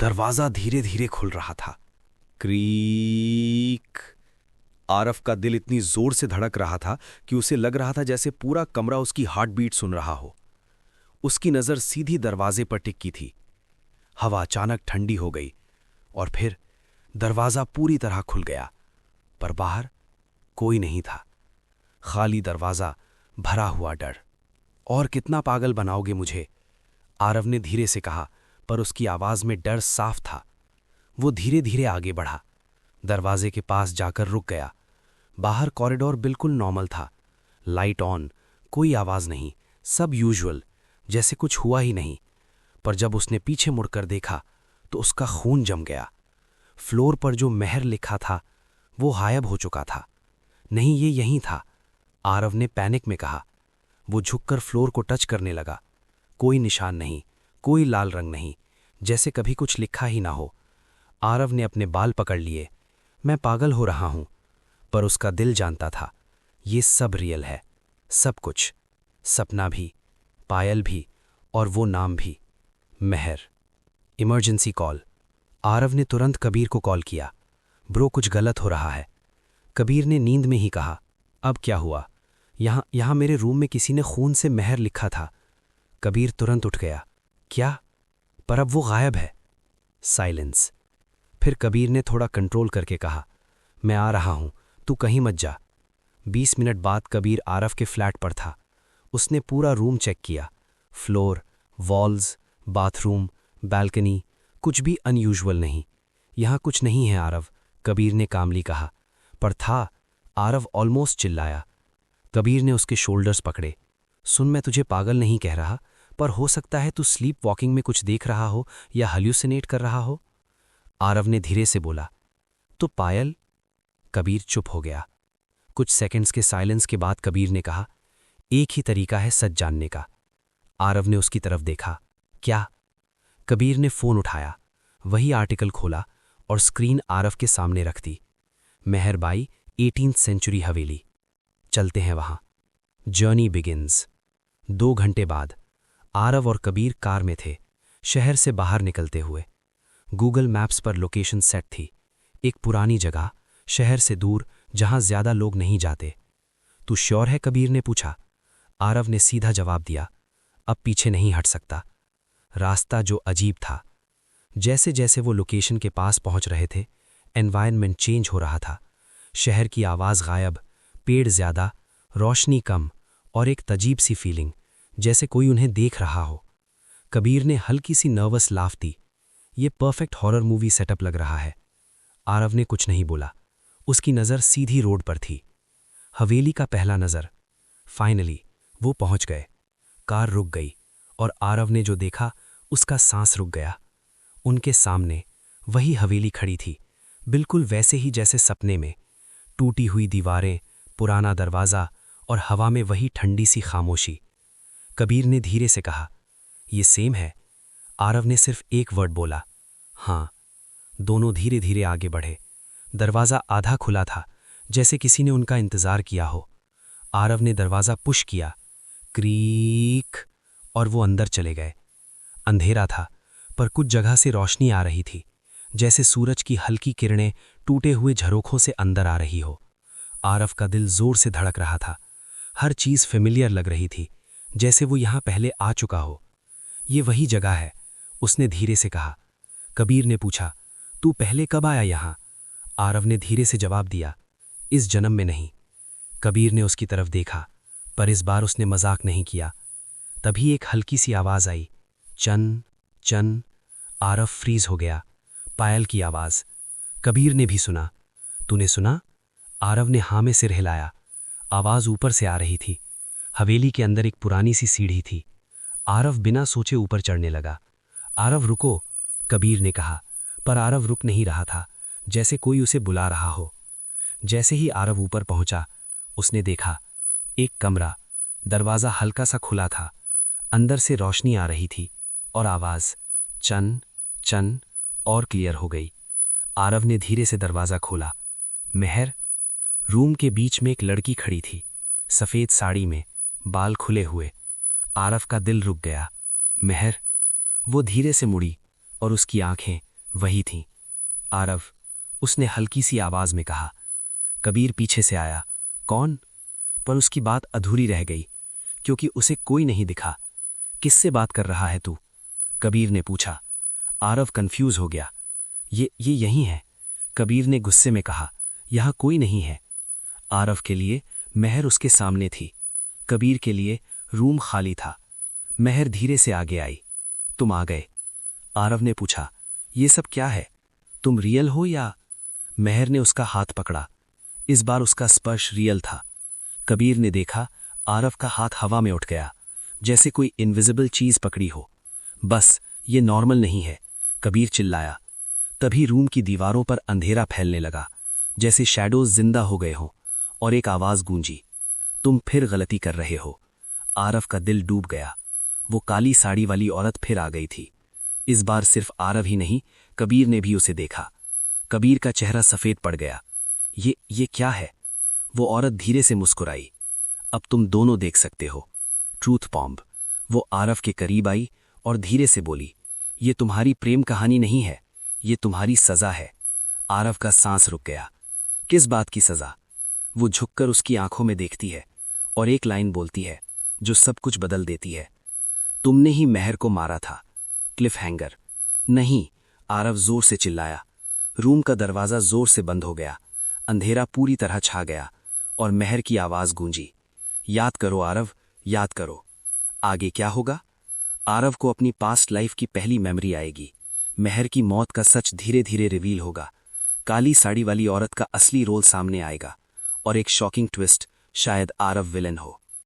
दरवाजा धीरे धीरे खुल रहा था। क्रीक। आरफ का दिल इतनी जोर से धड़क रहा था कि उसे लग रहा था जैसे पूरा कमरा उसकी हार्ट बीट सुन रहा हो। उसकी नजर सीधी दरवाजे पर टिकी थी। हवा अचानक ठंडी हो गई और फिर दरवाजा पूरी तरह खुल गया, पर बाहर कोई नहीं था। खाली दरवाजा, भरा हुआ डर। और कितना पागल बनाओगे मुझे, आरव ने धीरे से कहा, पर उसकी आवाज में डर साफ था। वो धीरे धीरे आगे बढ़ा, दरवाजे के पास जाकर रुक गया। बाहर कॉरिडोर बिल्कुल नॉर्मल था, लाइट ऑन, कोई आवाज नहीं, सब यूजुअल, जैसे कुछ हुआ ही नहीं। पर जब उसने पीछे मुड़कर देखा तो उसका खून जम गया। फ्लोर पर जो मेहर लिखा था वो गायब हो चुका था। नहीं, ये यहीं था, आरव ने पैनिक में कहा। वो झुककर फ्लोर को टच करने लगा। कोई निशान नहीं, कोई लाल रंग नहीं, जैसे कभी कुछ लिखा ही ना हो। आरव ने अपने बाल पकड़ लिए। मैं पागल हो रहा हूं, पर उसका दिल जानता था ये सब रियल है, सब कुछ, सपना भी, पायल भी, और वो नाम भी, मेहर। Emergency call. आरव ने तुरंत कबीर को कॉल किया। ब्रो, कुछ गलत हो रहा है। कबीर ने नींद में ही कहा। अब क्या हुआ? यहाँ मेरे रूम में किसी ने खून से मेहर लिखा था। कबीर तुरंत उठ गया। क्या? पर अब वो गायब है। साइलेंस। फिर कबीर ने थोड़ा कंट्रोल करके कहा, मैं आ रहा हूं, तू कहीं मत जा। 20 मिनट बाद कबीर आरव के फ्लैट पर था। उसने पूरा रूम चेक किया, फ्लोर, वॉल्स, बाथरूम, बालकनी, कुछ भी अनयूजुअल नहीं। यहां कुछ नहीं है आरव, कबीर ने कामली कहा। पर था। आरव ऑलमोस्ट चिल्लाया। कबीर ने उसके शोल्डर्स पकड़े। सुन, मैं तुझे पागल नहीं कह रहा, पर हो सकता है तू स्लीप वॉकिंग में कुछ देख रहा हो या हल्यूसिनेट कर रहा हो। आरव ने धीरे से बोला, तो पायल? कबीर चुप हो गया। कुछ सेकंड्स के साइलेंस के बाद कबीर ने कहा, एक ही तरीका है सच जानने का। आरव ने उसकी तरफ देखा। क्या? कबीर ने फोन उठाया, वही आर्टिकल खोला और स्क्रीन आरव के सामने रख दी। मेहरबाई 18th सेंचुरी हवेली। चलते हैं वहां। Journey begins. 2 घंटे बाद आरव और कबीर कार में थे, शहर से बाहर निकलते हुए। गूगल मैप्स पर लोकेशन सेट थी, एक पुरानी जगह, शहर से दूर, जहां ज्यादा लोग नहीं जाते। तू श्योर है? कबीर ने पूछा। आरव ने सीधा जवाब दिया, अब पीछे नहीं हट सकता। रास्ता जो अजीब था। जैसे जैसे वो लोकेशन के पास पहुंच रहे थे, एनवायरनमेंट चेंज हो रहा था। शहर की आवाज गायब, पेड़ ज्यादा, रोशनी कम, और एक तजीब सी फीलिंग, जैसे कोई उन्हें देख रहा हो। कबीर ने हल्की सी नर्वस लाफ दी। ये परफेक्ट हॉरर मूवी सेटअप लग रहा है। आरव ने कुछ नहीं बोला। उसकी नज़र सीधी रोड पर थी। हवेली का पहला नज़र। फाइनली वो पहुंच गए। कार रुक गई और आरव ने जो देखा उसका सांस रुक गया। उनके सामने वही हवेली खड़ी थी, बिल्कुल वैसे ही जैसे सपने में। टूटी हुई दीवारें, पुराना दरवाज़ा और हवा में वही ठंडी सी खामोशी। कबीर ने धीरे से कहा, ये सेम है। आरव ने सिर्फ एक वर्ड बोला, हाँ। दोनों धीरे धीरे आगे बढ़े। दरवाज़ा आधा खुला था, जैसे किसी ने उनका इंतज़ार किया हो। आरव ने दरवाज़ा पुश किया, क्रीक, और वो अंदर चले गए। अंधेरा था, पर कुछ जगह से रोशनी आ रही थी, जैसे सूरज की हल्की किरणें टूटे हुए झरोखों से अंदर आ रही हो। आरव का दिल जोर से धड़क रहा था। हर चीज़ फेमिलियर लग रही थी, जैसे वो यहाँ पहले आ चुका हो। ये वही जगह है, उसने धीरे से कहा। कबीर ने पूछा, तू पहले कब आया यहाँ? आरव ने धीरे से जवाब दिया, इस जन्म में नहीं। कबीर ने उसकी तरफ देखा, पर इस बार उसने मजाक नहीं किया। तभी एक हल्की सी आवाज़ आई, चन चन। आरव फ्रीज हो गया। पायल की आवाज़। कबीर ने भी सुना। तूने सुना? आरव ने हाँ में सिर हिलाया। आवाज़ ऊपर से आ रही थी। हवेली के अंदर एक पुरानी सी सीढ़ी थी। आरव बिना सोचे ऊपर चढ़ने लगा। आरव रुको, कबीर ने कहा, पर आरव रुक नहीं रहा था, जैसे कोई उसे बुला रहा हो। जैसे ही आरव ऊपर पहुंचा, उसने देखा एक कमरा। दरवाज़ा हल्का सा खुला था, अंदर से रोशनी आ रही थी और आवाज़ चन चन और क्लियर हो गई। आरव ने धीरे से दरवाज़ा खोला। मेहर। रूम के बीच में एक लड़की खड़ी थी, सफ़ेद साड़ी में, बाल खुले हुए। आरव का दिल रुक गया। मेहर। वो धीरे से मुड़ी और उसकी आंखें वही थी, आरव, उसने हल्की सी आवाज में कहा। कबीर पीछे से आया। कौन? पर उसकी बात अधूरी रह गई, क्योंकि उसे कोई नहीं दिखा। किससे बात कर रहा है तू? कबीर ने पूछा। आरव कंफ्यूज हो गया। ये यही है, कबीर ने गुस्से में कहा। यहां कोई नहीं है। आरव के लिए महर उसके सामने थी, कबीर के लिए रूम खाली था। महर धीरे से आगे आई। तुम आ गए? आरव ने पूछा। ये सब क्या है? तुम रियल हो या? महर ने उसका हाथ पकड़ा। इस बार उसका स्पर्श रियल था। कबीर ने देखा, आरव का हाथ हवा में उठ गया, जैसे कोई इनविजिबल चीज पकड़ी हो। बस, ये नॉर्मल नहीं है, कबीर चिल्लाया। तभी रूम की दीवारों पर अंधेरा फैलने लगा, जैसे शैडोज जिंदा हो गए हों, और एक आवाज गूंजी। तुम फिर गलती कर रहे हो। आरव का दिल डूब गया। वो काली साड़ी वाली औरत फिर आ गई थी। इस बार सिर्फ आरव ही नहीं, कबीर ने भी उसे देखा। कबीर का चेहरा सफेद पड़ गया। ये क्या है? वो औरत धीरे से मुस्कुराई। अब तुम दोनों देख सकते हो, ट्रूथ बॉम्ब। वो आरव के करीब आई और धीरे से बोली, ये तुम्हारी प्रेम कहानी नहीं है, ये तुम्हारी सजा है। आरव का सांस रुक गया। किस बात की सजा? वो झुककर उसकी आंखों में देखती है और एक लाइन बोलती है जो सब कुछ बदल देती है। तुमने ही महर को मारा था। Cliff hanger. नहीं, आरव जोर से चिल्लाया। रूम का दरवाजा जोर से बंद हो गया। अंधेरा पूरी तरह छा गया और महर की आवाज गूंजी। याद करो आरव, याद करो। आगे क्या होगा? आरव को अपनी पास्ट लाइफ की पहली मेमोरी आएगी। महर की मौत का सच धीरे धीरे रिवील होगा। काली साड़ी वाली औरत का असली रोल सामने आएगा और एक शॉकिंग ट्विस्ट, शायद आरव विलन हो।